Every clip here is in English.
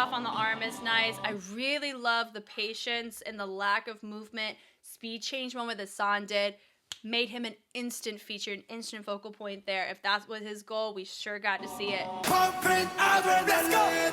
off on the arm is nice. I really love the patience and the lack of movement. Speed change moment that San did made him an instant feature, an instant focal point there. If that was his goal, we sure got to see it. Let's go!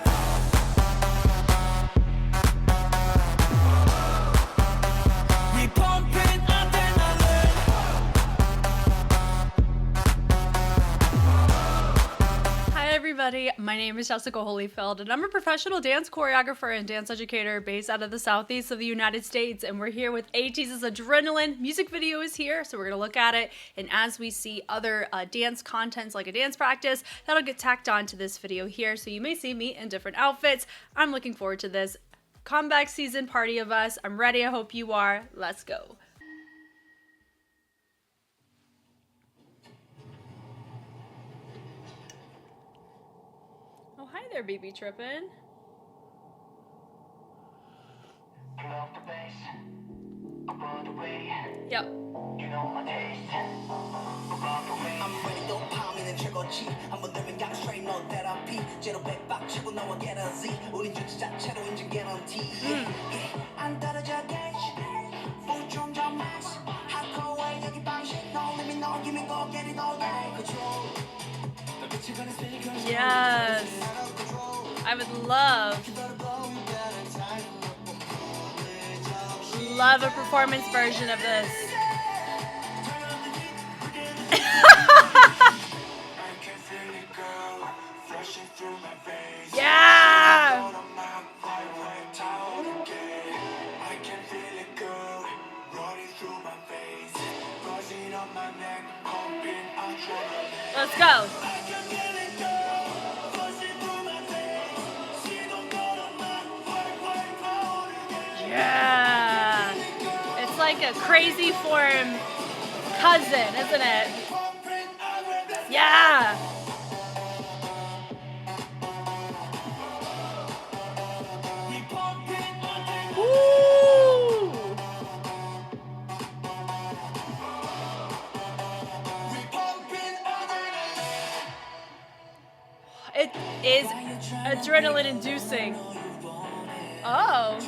Everybody, my name is Jessica Holyfield, and I'm a professional dance choreographer and dance educator based out of the southeast of the United States, and we're here with ATEEZ's Adrenaline. Music video is here, so we're going to look at it, and as we see other dance contents like a dance practice, that'll get tacked on to this video here, so you may see me in different outfits. I'm looking forward to this comeback season party of us. I'm ready. I hope you are. Let's go. Oh, hi there, BB Trippin'. Yep. You know my taste. I'm ready to 파밍은 최고지. 한번 들면 가 straight no therapy. 제로 백박 치고 나와 get a Z. 우린 주체 자체로 인증 guarantee. 안 떨어져 gauge. Full 충전 max. Hardcore 여기 방식. No limit no give me go get it all day. Control. Yes. I would love a performance version of this. Yeah. Let's go. Yeah. It's like a crazy form cousin, isn't it? Yeah. Woo. It is adrenaline inducing. Oh.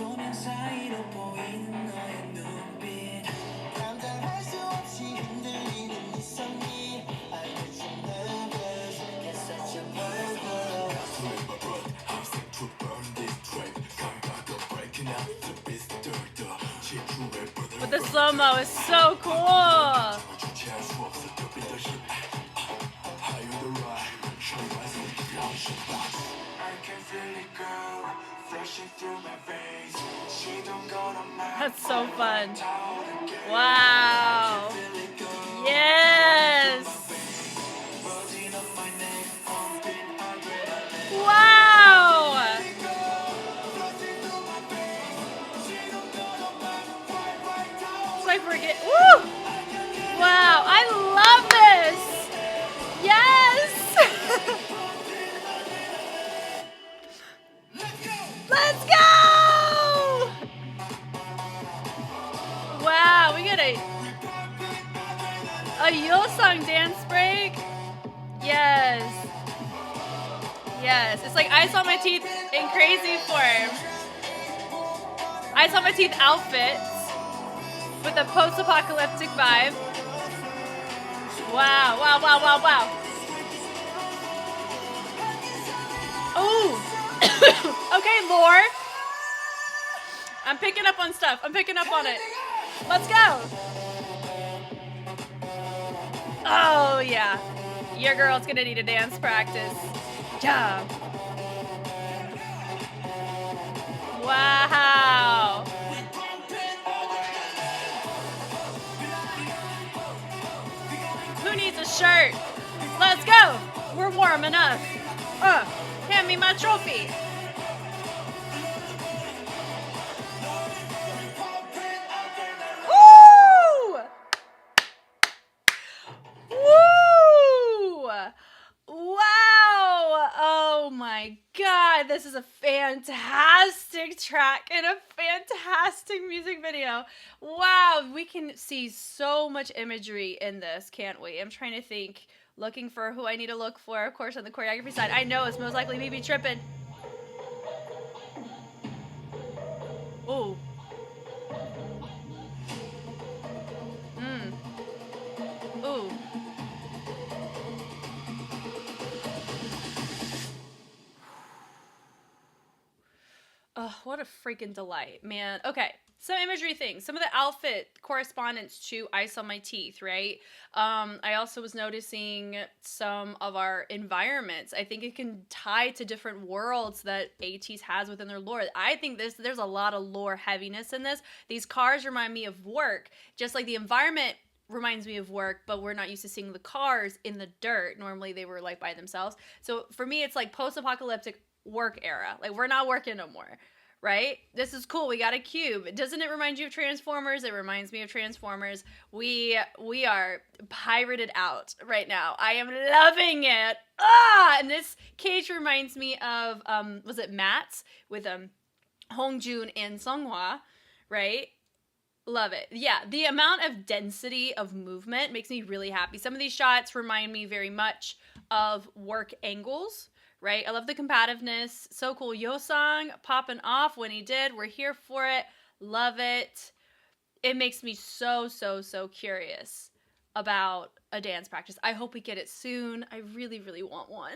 But the slow-mo is so cool. That's so fun. Wow. Yes. Wow. It's like we're getting, woo! Wow, I love this. Yes. Let's go! Wow, we got a Yulesung dance break. Yes. Yes, it's like Ice on My Teeth in crazy form. Ice on My Teeth outfits with a post-apocalyptic vibe. Wow, wow, wow, wow, wow. Ooh. Okay, lore. I'm picking up on stuff. I'm picking up on it. Let's go. Oh, yeah. Your girl's gonna need a dance practice. Yeah. Wow. Who needs a shirt? Let's go. We're warm enough. Hand me my trophy. Woo! Woo! Wow! Oh my God, this is a fantastic track and a fantastic music video. Wow, we can see so much imagery in this, can't we? I'm trying to think, looking for who I need to look for. Of course, on the choreography side, I know it's most likely BB Trippin'. Oh, what a freaking delight, man. Okay, some imagery things. Some of the outfit correspondence to Ice on My Teeth, right? I also was noticing some of our environments. I think it can tie to different worlds that ATEEZ has within their lore. I think there's a lot of lore heaviness in this. These cars remind me of work, just like the environment reminds me of work, but we're not used to seeing the cars in the dirt. Normally they were like by themselves. So for me, it's like post-apocalyptic work era. Like, we're not working no more, right? This is cool. We got a cube. Doesn't it remind you of Transformers? It reminds me of Transformers. We are pirated out right now. I am loving it. And this cage reminds me of was it Mats with Hongjoon and Seonghwa, right? Love it. Yeah, the amount of density of movement makes me really happy. Some of these shots remind me very much of work angles, right? I love the combativeness. So cool. Yosang popping off when he did. We're here for it. Love it. It makes me so curious about a dance practice. I hope we get it soon. I really want one.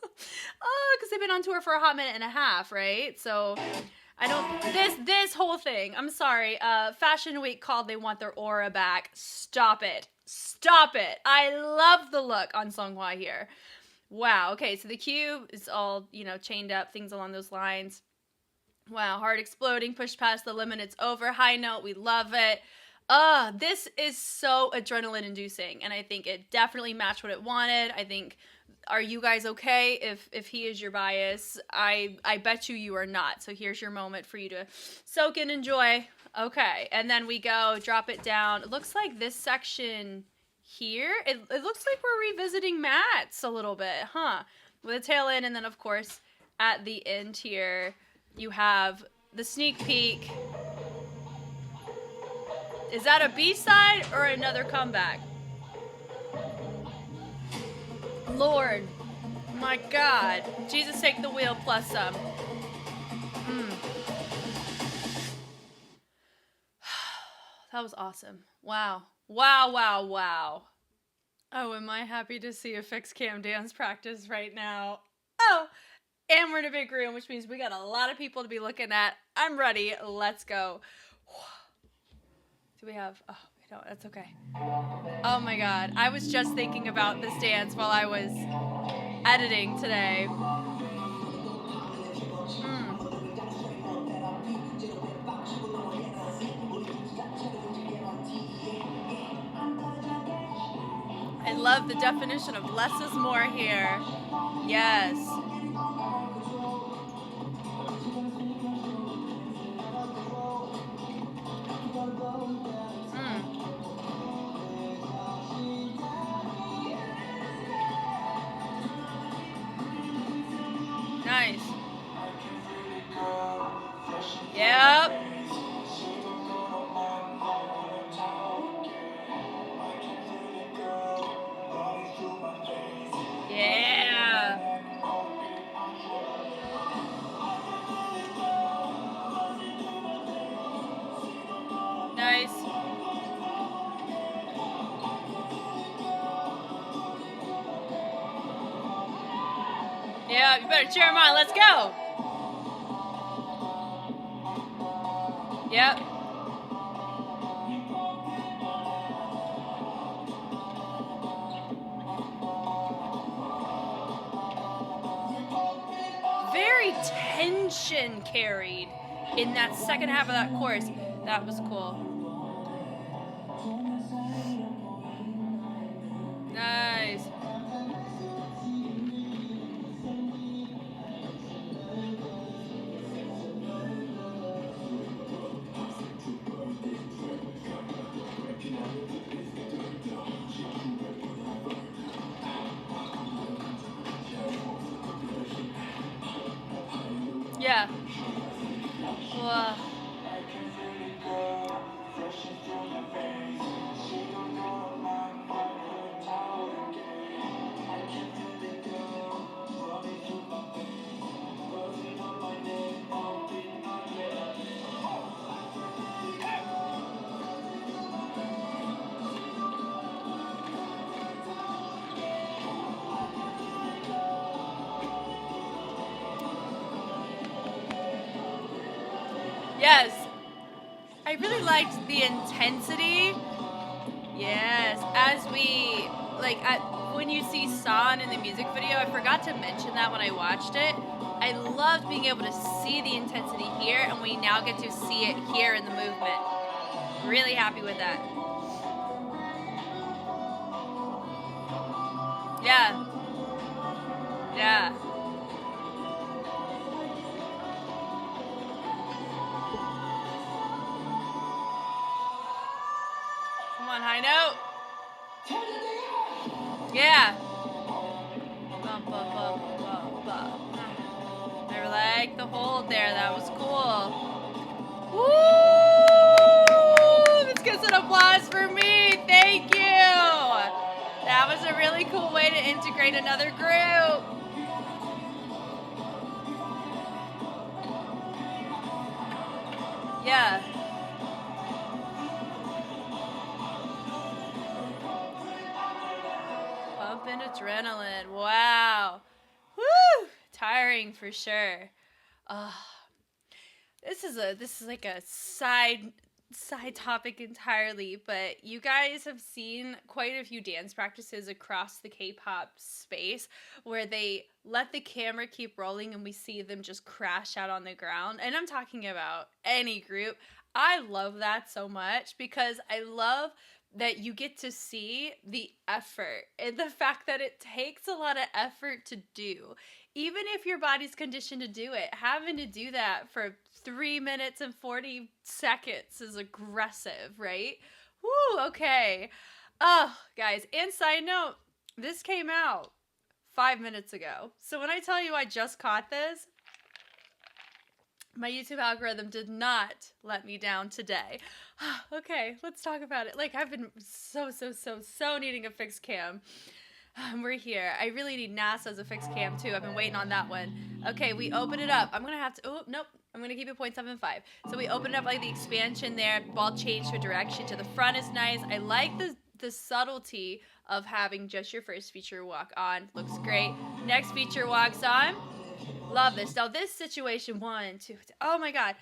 Because they've been on tour for a hot minute and a half, right? So I don't, this whole thing, I'm sorry, Fashion Week called, they want their aura back. Stop it. Stop it. I love the look on Seonghwa here. Wow. Okay, so the cube is all, chained up, things along those lines. Wow, heart exploding, pushed past the limit, it's over. High note, we love it. This is so adrenaline inducing, and I think it definitely matched what it wanted. I think, are you guys okay if he is your bias? I bet you are not. So here's your moment for you to soak and enjoy. Okay, and then we go, drop it down. It looks like this section here, it looks like we're revisiting Mats a little bit, huh? With a tail end, and then of course at the end here you have the sneak peek. Is that a B-side or another comeback? Lord, my God, Jesus take the wheel plus some. That was awesome. Wow. Wow. Oh, am I happy to see a fixed cam dance practice right now. Oh, and we're in a big room, which means we got a lot of people to be looking at. I'm ready. Let's go. Do we have, oh, we don't, that's okay. Oh my God. I was just thinking about this dance while I was editing today. I love the definition of less is more here. Yes. Nice. Yep. Yeah. Nice. Yeah, you better cheer him on. Let's go. Yep. Very tension carried in that second half of that chorus. That was cool. Nice. Yeah. Wow. Yes. I really liked the intensity. Yes. As we, like, when you see San in the music video, I forgot to mention that when I watched it. I loved being able to see the intensity here, and we now get to see it here in the movement. Really happy with that. Yeah. Yeah. Come on, high note. Yeah. Bum, bum, bum, bum, bum. I like the hold there. That was cool. Woo! Let's get some applause for me. Thank you. That was a really cool way to integrate another group. Yeah. Pumping adrenaline. Wow. Woo! Tiring for sure. This is like a side topic entirely, but you guys have seen quite a few dance practices across the K-pop space where they let the camera keep rolling and we see them just crash out on the ground. And I'm talking about any group. I love that so much because I love that you get to see the effort and the fact that it takes a lot of effort to do. Even if your body's conditioned to do it, having to do that for 3 minutes and 40 seconds is aggressive, right? Woo, okay. Oh, guys, and side note, this came out 5 minutes ago. So when I tell you I just caught this, my YouTube algorithm did not let me down today. Okay, let's talk about it. Like, I've been so needing a fixed cam. We're here. I really need NASA as a fixed cam, too. I've been waiting on that one. Okay, we open it up. I'm going to have to... Oh, nope. I'm going to keep it 0.75. So we open it up like the expansion there. Ball change to a direction. To the front is nice. I like the subtlety of having just your first feature walk on. Looks great. Next feature walks on. Love this. Now this situation, 1, 2, oh my god.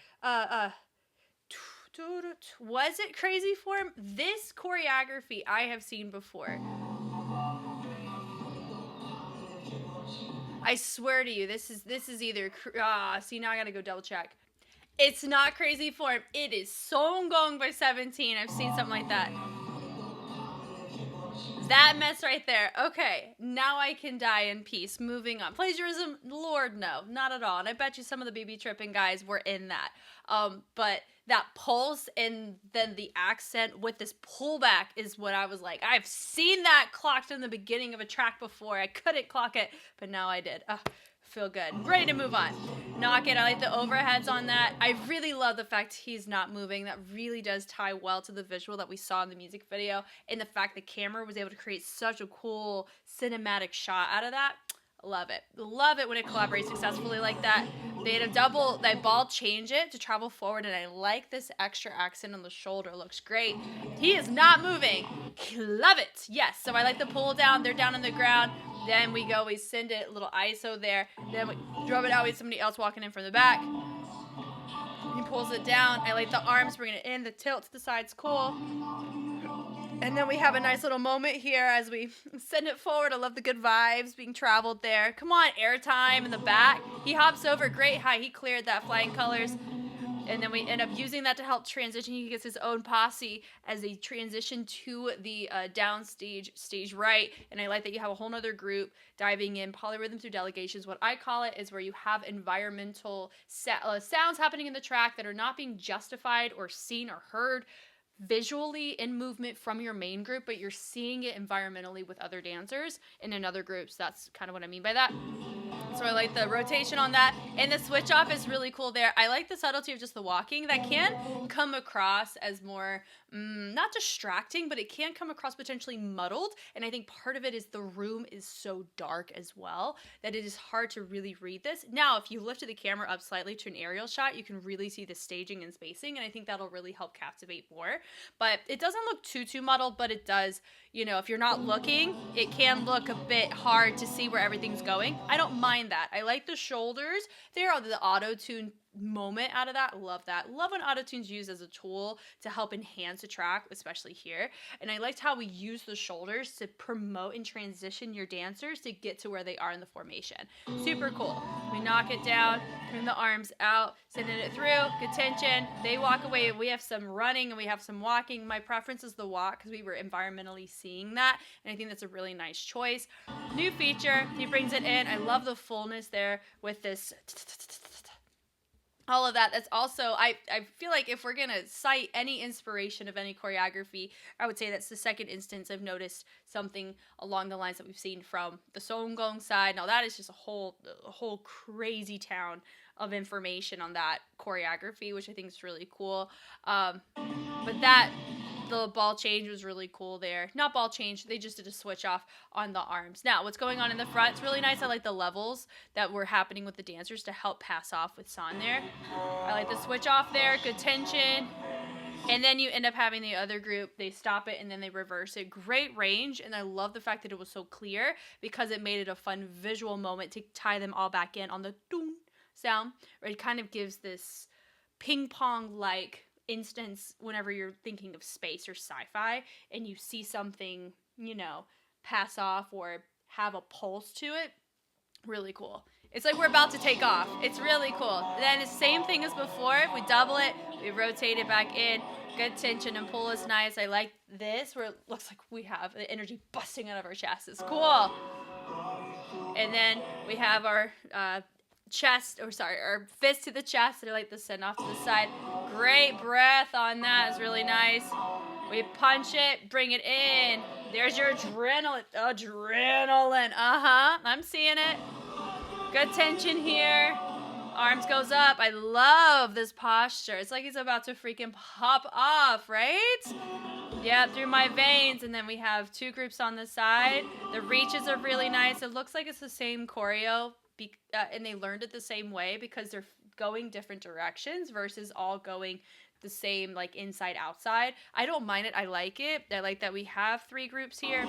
Was it crazy form? This choreography I have seen before. I swear to you, this is either see, now I gotta go double check. It's not crazy form. It is Songgong by 17. I've seen something like that. That mess right there. Okay, now I can die in peace. Moving on. Plagiarism? Lord, no. Not at all. And I bet you some of the BB Tripping guys were in that. But that pulse and then the accent with this pullback is what I was like. I've seen that clocked in the beginning of a track before. I couldn't clock it, but now I did. Feel good. Ready to move on. Knock it. I like the overheads on that. I really love the fact he's not moving. That really does tie well to the visual that we saw in the music video, and the fact the camera was able to create such a cool cinematic shot out of that. Love it. Love it when it collaborates successfully like that. They had they ball change it to travel forward, and I like this extra accent on the shoulder. Looks great. He is not moving. Love it. Yes. So I like the pull down. They're down on the ground. Then we go, we send it, a little ISO there. Then we drop it out. We have somebody else walking in from the back. He pulls it down. I like the arms, bringing it in. The tilt to the side's cool. And then we have a nice little moment here as we send it forward. I love the good vibes being traveled there. Come on, airtime in the back. He hops over, great high. He cleared that, flying colors. And then we end up using that to help transition. He gets his own posse as they transition to the downstage, stage right. And I like that you have a whole nother group diving in. Polyrhythm through delegations. What I call it is where you have environmental sounds happening in the track that are not being justified or seen or heard visually in movement from your main group, but you're seeing it environmentally with other dancers and in other groups. That's kind of what I mean by that. So I like the rotation on that. And the switch off is really cool there. I like the subtlety of just the walking. That can come across as more, not distracting, but it can come across potentially muddled. And I think part of it is the room is so dark as well that it is hard to really read this. Now, if you lifted the camera up slightly to an aerial shot, you can really see the staging and spacing. And I think that'll really help captivate more. But it doesn't look too muddled, but it does, you know, if you're not looking, it can look a bit hard to see where everything's going. I don't mind that. I like the shoulders. They're the auto-tune moment out of that. Love that. Love when autotune's used as a tool to help enhance a track, especially here. And I liked how we use the shoulders to promote and transition your dancers to get to where they are in the formation. Super cool. We knock it down, bring the arms out, sending it through, good tension. They walk away. We have some running and we have some walking. My preference is the walk because we were environmentally seeing that, and I think that's a really nice choice. New feature, he brings it in. I love the fullness there with this all of that. That's also, I feel like if we're gonna cite any inspiration of any choreography, I would say that's the second instance I've noticed something along the lines that we've seen from the Songgong side. Now that is just a whole crazy town of information on that choreography, which I think is really cool. But that the ball change was really cool there. Not ball change, they just did a switch off on the arms. Now, what's going on in the front? It's really nice. I like the levels that were happening with the dancers to help pass off with San there. I like the switch off there, good tension. And then you end up having the other group, they stop it and then they reverse it. Great range, and I love the fact that it was so clear because it made it a fun visual moment to tie them all back in on the doom sound. It kind of gives this ping pong-like instance whenever you're thinking of space or sci-fi and you see something, you know, pass off or have a pulse to it. Really cool. It's like we're about to take off. It's really cool. Then it's the same thing as before. We double it, we rotate it back in. Good tension and pull is nice. I like this where it looks like we have the energy busting out of our chest. It's cool. And then we have our our fist to the chest, and I like the send off to the side. Great breath on that. Is really nice. We punch it, bring it in. There's your adrenaline. I'm seeing it. Good tension here. Arms goes up. I love this posture. It's like he's about to freaking pop off, right? Yeah, through my veins. And then we have two groups on the side. The reaches are really nice. It looks like it's the same choreo. And they learned it the same way because they're going different directions versus all going the same, like inside outside. I don't mind it. I like it. I like that we have three groups here.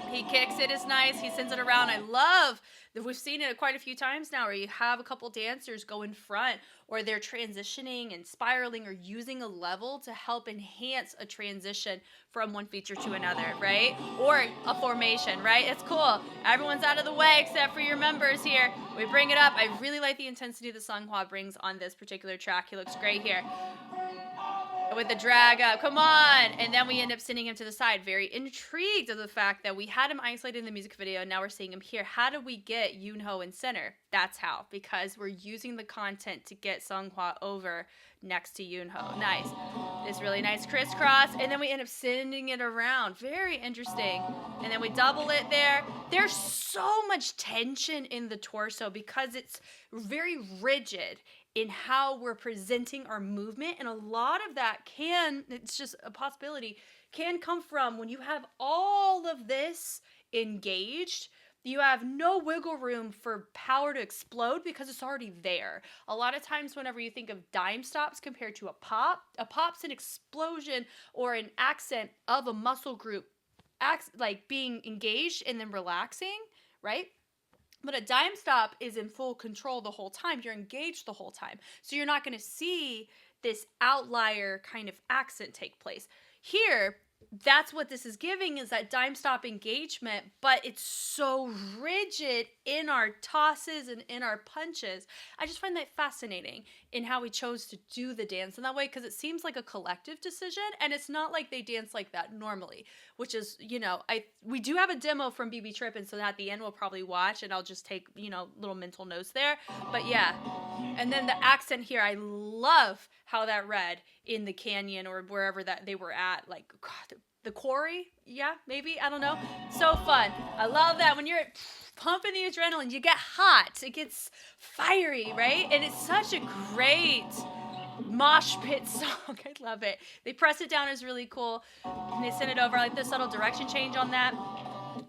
He kicks it is nice. He sends it around. I love that we've seen it quite a few times now where you have a couple dancers go in front or they're transitioning and spiraling or using a level to help enhance a transition from one feature to another, right? Or a formation, right? It's cool. Everyone's out of the way except for your members here. We bring it up. I really like the intensity that Seonghwa brings on this particular track. He looks great here. With the drag up, come on, and then we end up sending him to the side. Very intrigued of the fact that we had him isolated in the music video, and now we're seeing him here. How do we get Yoonho in center? That's how, because we're using the content to get Seonghwa over next to Yoonho. Nice. This really nice crisscross, and then we end up sending it around. Very interesting. And then we double it there. There's so much tension in the torso because it's very rigid in how we're presenting our movement, and a lot of that it's just a possibility, can come from when you have all of this engaged, you have no wiggle room for power to explode because it's already there. A lot of times whenever you think of dime stops compared to a pop's an explosion or an accent of a muscle group like being engaged and then relaxing, right? But a dime stop is in full control the whole time. You're engaged the whole time. So you're not going to see this outlier kind of accent take place. Here, that's what this is giving, is that dime stop engagement, but it's so rigid in our tosses and in our punches. I just find that fascinating in how we chose to do the dance in that way, because it seems like a collective decision, and it's not like they dance like that normally, which is, you know, we do have a demo from BB Trippin', so at the end we'll probably watch, and I'll just take, you know, little mental notes there, but yeah. And then the accent here, I love how that read in the canyon or wherever that they were at, like, God, the quarry, yeah, maybe, I don't know. So fun. I love that when you're pumping the adrenaline, you get hot, it gets fiery, right? And it's such a great mosh pit song. I love it. They press it down, is really cool, and they send it over. I like the subtle direction change on that.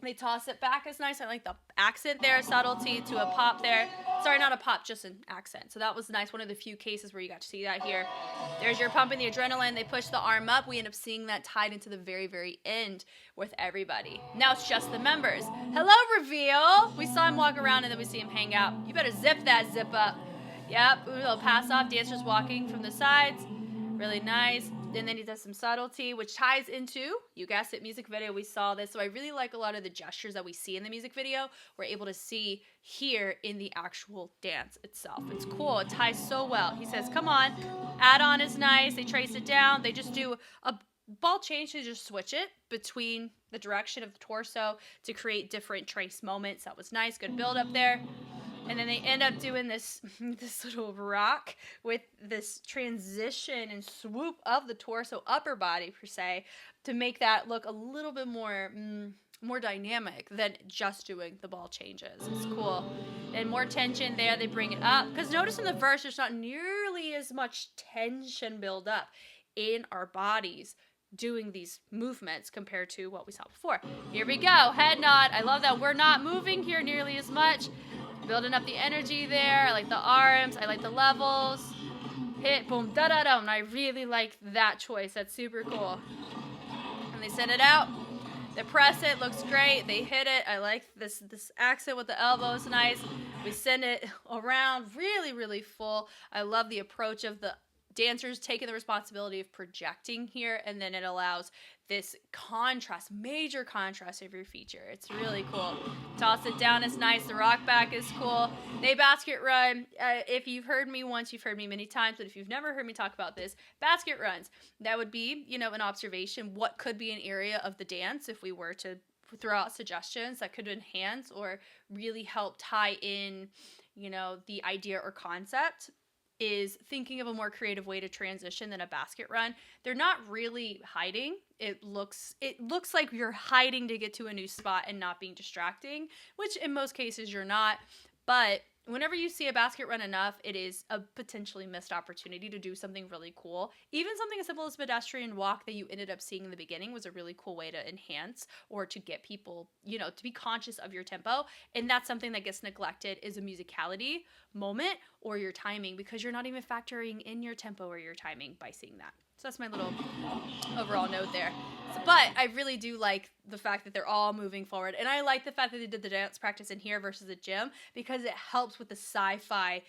They toss it back, is nice. I like the accent there, subtlety to a pop there. Sorry, not a pop, just an accent. So that was nice. One of the few cases where you got to see that here. There's your pumping the adrenaline. They push the arm up. We end up seeing that tied into the very, very end with everybody. Now it's just the members. Hello, reveal. We saw him walk around and then we see him hang out. You better zip that zip up. Yep, little pass off, dancers walking from the sides. Really nice. And then he does some subtlety, which ties into, you guessed it, music video. We saw this. So I really like a lot of the gestures that we see in the music video. We're able to see here in the actual dance itself. It's cool. It ties so well. He says, come on. Add-on is nice. They trace it down. They just do a ball change to just switch it between the direction of the torso to create different trace moments. That was nice. Good build up there. And then they end up doing this little rock with this transition and swoop of the torso, upper body per se, to make that look a little bit more dynamic than just doing the ball changes. It's cool. And more tension there. They bring it up. Because notice in the verse, there's not nearly as much tension build up in our bodies doing these movements compared to what we saw before. Here we go. Head nod. I love that we're not moving here nearly as much. Building up the energy there. I like the arms. I like the levels. Hit, boom, da-da-dum. And I really like that choice. That's super cool. And they send it out. They press it. Looks great. They hit it. I like this accent with the elbows. Nice. We send it around. Really, really full. I love the approach of the dancers taking the responsibility of projecting here, and then it allows this contrast, major contrast of your feature. It's really cool. Toss it down is nice. The rock back is cool. They basket run. If you've heard me once, you've heard me many times, but if you've never heard me talk about this, basket runs, that would be, an observation. What could be an area of the dance if we were to throw out suggestions that could enhance or really help tie in, the idea or concept, is thinking of a more creative way to transition than a basket run. They're not really hiding. It looks like you're hiding to get to a new spot and not being distracting, which in most cases you're not. But whenever you see a basket run enough, it is a potentially missed opportunity to do something really cool. Even something as simple as pedestrian walk that you ended up seeing in the beginning was a really cool way to enhance or to get people, to be conscious of your tempo. And that's something that gets neglected, is a musicality moment or your timing, because you're not even factoring in your tempo or your timing by seeing that. So that's my little overall note there. But I really do like the fact that they're all moving forward. And I like the fact that they did the dance practice in here versus the gym, because it helps with the sci-fi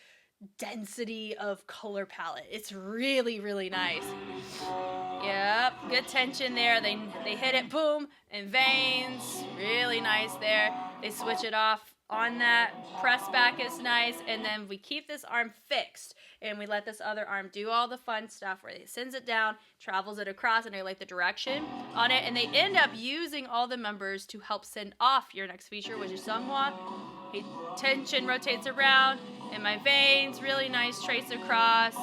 density of color palette. It's really, really nice. Yep, good tension there. They hit it, boom, and veins. Really nice there. They switch it off on that. Press back is nice. And then we keep this arm fixed, and we let this other arm do all the fun stuff where it sends it down, travels it across, and I like the direction on it. And they end up using all the members to help send off your next feature, which is Sungwon. Tension rotates around, and my veins, really nice trace across.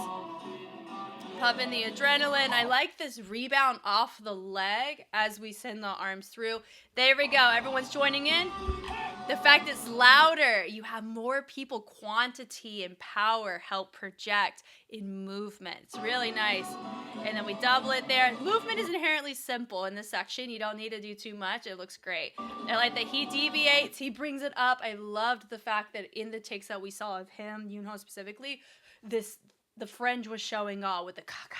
Pumping the adrenaline. I like this rebound off the leg as we send the arms through. There we go. Everyone's joining in. The fact it's louder, you have more people, quantity and power help project in movement. It's really nice. And then we double it there. Movement is inherently simple in this section. You don't need to do too much. It looks great. I like that he deviates. He brings it up. I loved the fact that in the takes that we saw of him, Yoonho specifically, the fringe was showing all with the kaka.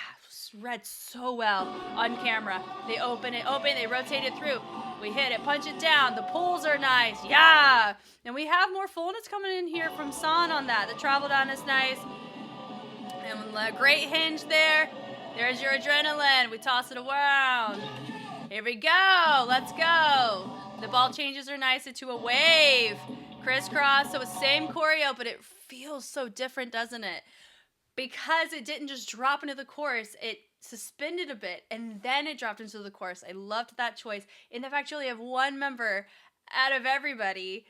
Read so well on camera. They open it, they rotate it through. We hit it, punch it down. The pulls are nice. Yeah. And we have more fullness coming in here from San on that. The travel down is nice. And a great hinge there. There's your adrenaline. We toss it around. Here we go. Let's go. The ball changes are nice into a wave. Crisscross. So it's same choreo, but it feels so different, doesn't it? Because it didn't just drop into the chorus, it suspended a bit, and then it dropped into the chorus. I loved that choice. And the fact you only have one member out of everybody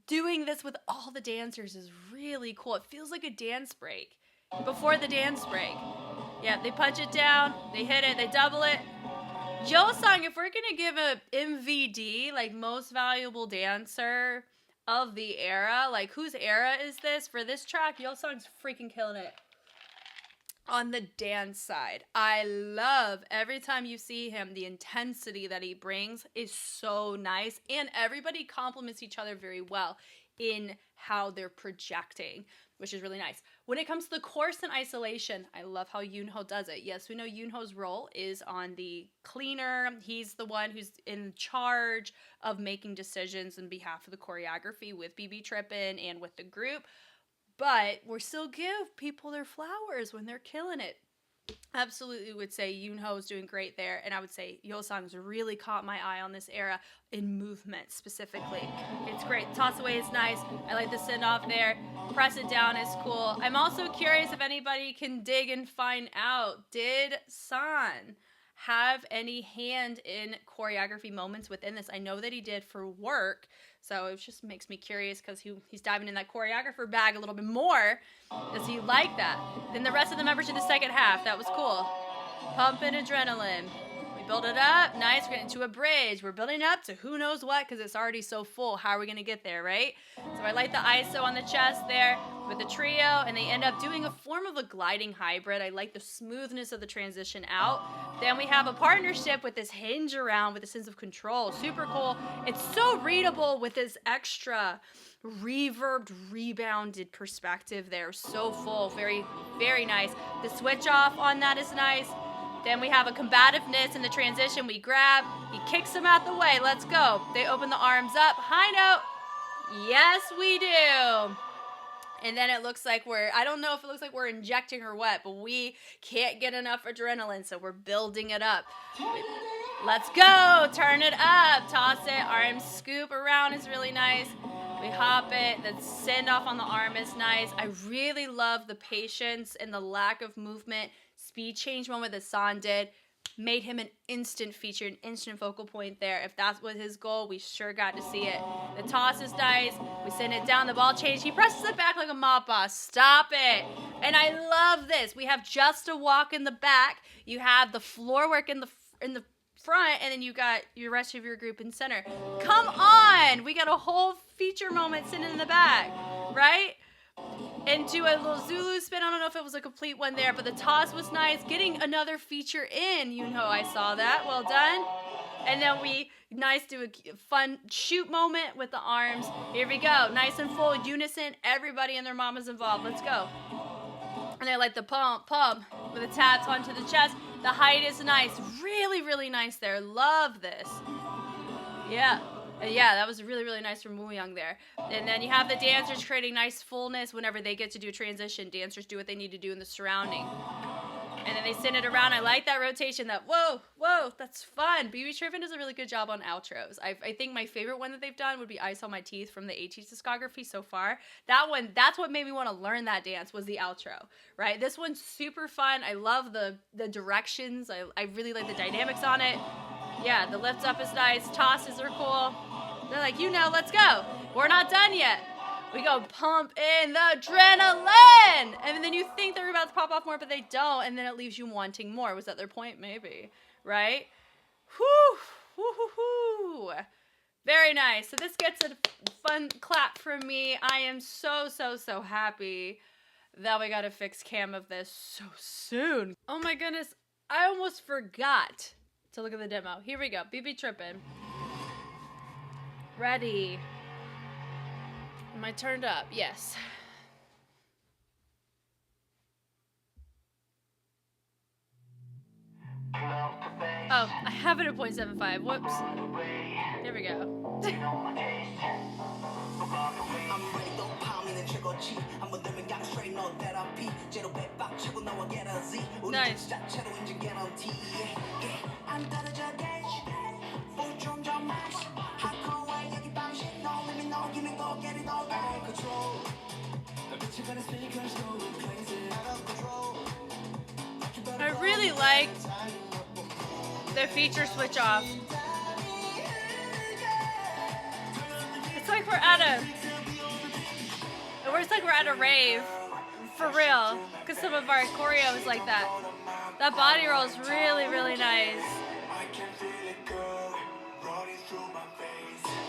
doing this with all the dancers is really cool. It feels like a dance break before the dance break. Yeah, they punch it down, they hit it, they double it. Josung, if we're going to give a MVD, like most valuable dancer of the era, like whose era is this? For this track, Josung's freaking killing it. On the dance side, I love every time you see him, the intensity that he brings is so nice, and everybody complements each other very well in how they're projecting, which is really nice. When it comes to the chorus and isolation, I love how Yoonho does it. Yes, we know Yoonho's role is on the cleaner. He's the one who's in charge of making decisions on behalf of the choreography with BB Trippin and with the group. but we still give people their flowers when they're killing it. Absolutely would say Yoonho is doing great there, and I would say Yeosang's really caught my eye on this era in movement specifically. It's great. Toss away is nice. I like the send off there. Press it down is cool. I'm also curious if anybody can dig and find out, did San have any hand in choreography moments within this? I know that he did for work, so it just makes me curious because he's diving in that choreographer bag a little bit more. Does he like that? Then the rest of the members in the second half, that was cool. Pumping adrenaline. We build it up. Nice. We're getting to a bridge. We're building up to who knows what because it's already so full. How are we going to get there, right? So I like the ISO on the chest there with the trio, and they end up doing a form of a gliding hybrid. I like the smoothness of the transition out. Then we have a partnership with this hinge around with a sense of control. Super cool. It's so readable with this extra reverbed, rebounded perspective there. So full. Very, very nice. The switch off on that is nice. Then we have a combativeness in the transition. We grab. He kicks him out the way. Let's go. They open the arms up. High note. Yes, we do. And then it looks like I don't know if it looks like we're injecting or what, but we can't get enough adrenaline, so we're building it up. Let's go. Turn it up. Toss it. Arm scoop around is really nice. We hop it. The send off on the arm is nice. I really love the patience and the lack of movement. Speed change moment that San did made him an instant feature, an instant focal point there. If that's what his goal, we sure got to see it. The toss is nice. We send it down. The ball change. He presses it back like a mob boss. Stop it. And I love this. We have just a walk in the back. You have the floor work in the front, and then you got your rest of your group in center. Come on. We got a whole feature moment sitting in the back, right? And do a little Zulu spin. I don't know if it was a complete one there, but the toss was nice. Getting another feature in, Yoonho, I saw that. Well done. And then do a fun shoot moment with the arms. Here we go. Nice and full unison. Everybody and their mama's involved. Let's go. And I like the pump with the tats onto the chest. The height is nice. Really, really nice there. Love this. Yeah. Yeah, that was really, really nice from Wooyoung there. And then you have the dancers creating nice fullness whenever they get to do a transition. Dancers do what they need to do in the surrounding. And then they send it around. I like that rotation. That whoa, that's fun. BB Trippin does a really good job on outros. I think my favorite one that they've done would be Ice on My Teeth from the ATEEZ discography so far. That one, that's what made me want to learn that dance, was the outro, right? This one's super fun. I love the directions. I really like the dynamics on it. Yeah, the lift up is nice. Tosses are cool. They're like, let's go. We're not done yet. We go pump in the adrenaline. And then you think they're about to pop off more, but they don't. And then it leaves you wanting more. Was that their point? Maybe. Right? Whoo. Very nice. So this gets a fun clap from me. I am so happy that we got a fixed cam of this so soon. Oh my goodness. I almost forgot to look at the demo. Here we go. BB Trippin'. Ready. Am I turned up? Yes. Oh, I have it at 0.75. Whoops. There we go. Nice. I really liked the feature switch off. It's like we're at a rave. For real. Because some of our choreo is like that. That body roll is really, really nice.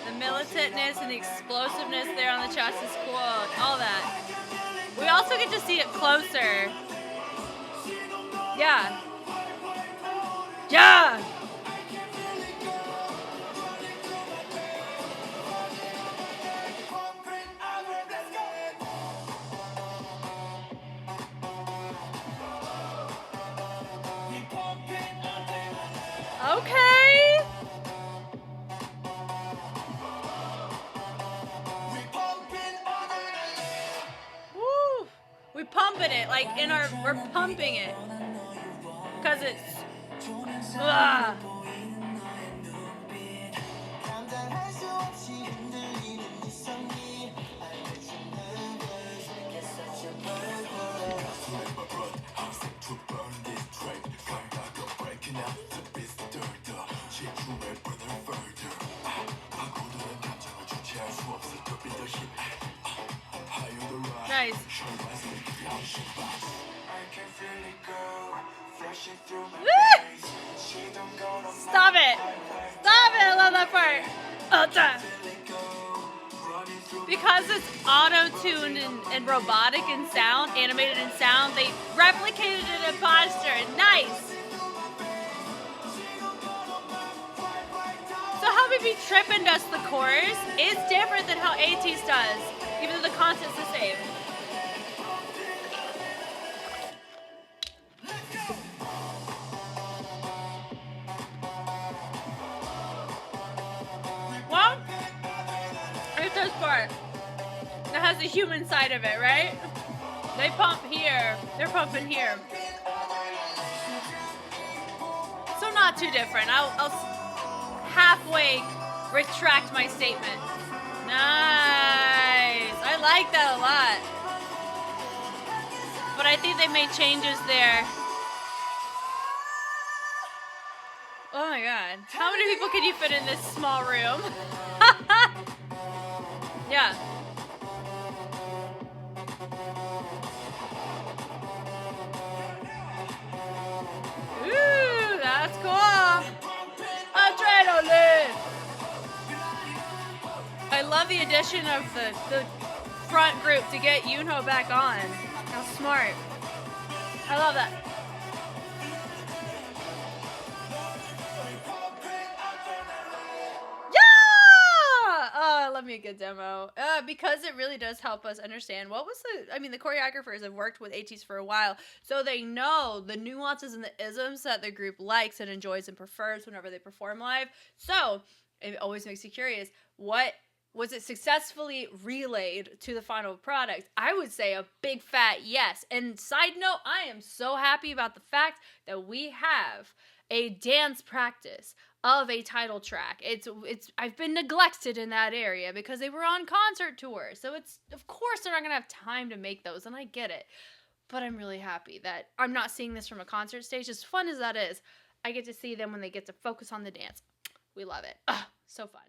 The militantness and the explosiveness there on the chest is cool. All that. We also get to see it closer. Yeah. Yeah! Okay! Woo! like we're pumping it. Cause it's, ugh. Nice. Stop it! Stop it! I love that part. Because it's auto-tuned and robotic in sound, animated in sound, they replicated it in posture. Nice. So how Baby Trippin' does the chorus is different than how ATEEZ does, even though the content's the same. Well, it's this part that has the human side of it, right? They pump here, they're pumping here. So not too different. I'll halfway retract my statement. Nice. I like that a lot. But I think they made changes there. Oh my god. How many people can you fit in this small room? Yeah. Ooh, that's cool. Adrenaline. I love the addition of the front group to get Yoonho back on. How smart. I love that. Oh, I love me a good demo. Because it really does help us understand what was the choreographers have worked with ATEEZ for a while, so they know the nuances and the isms that the group likes and enjoys and prefers whenever they perform live. So it always makes you curious, what was it successfully relayed to the final product? I would say a big fat yes. And side note, I am so happy about the fact that we have a dance practice of a title track. I've been neglected in that area because they were on concert tours. So it's, of course they're not gonna have time to make those, and I get it. But I'm really happy that I'm not seeing this from a concert stage. As fun as that is, I get to see them when they get to focus on the dance. We love it. So fun.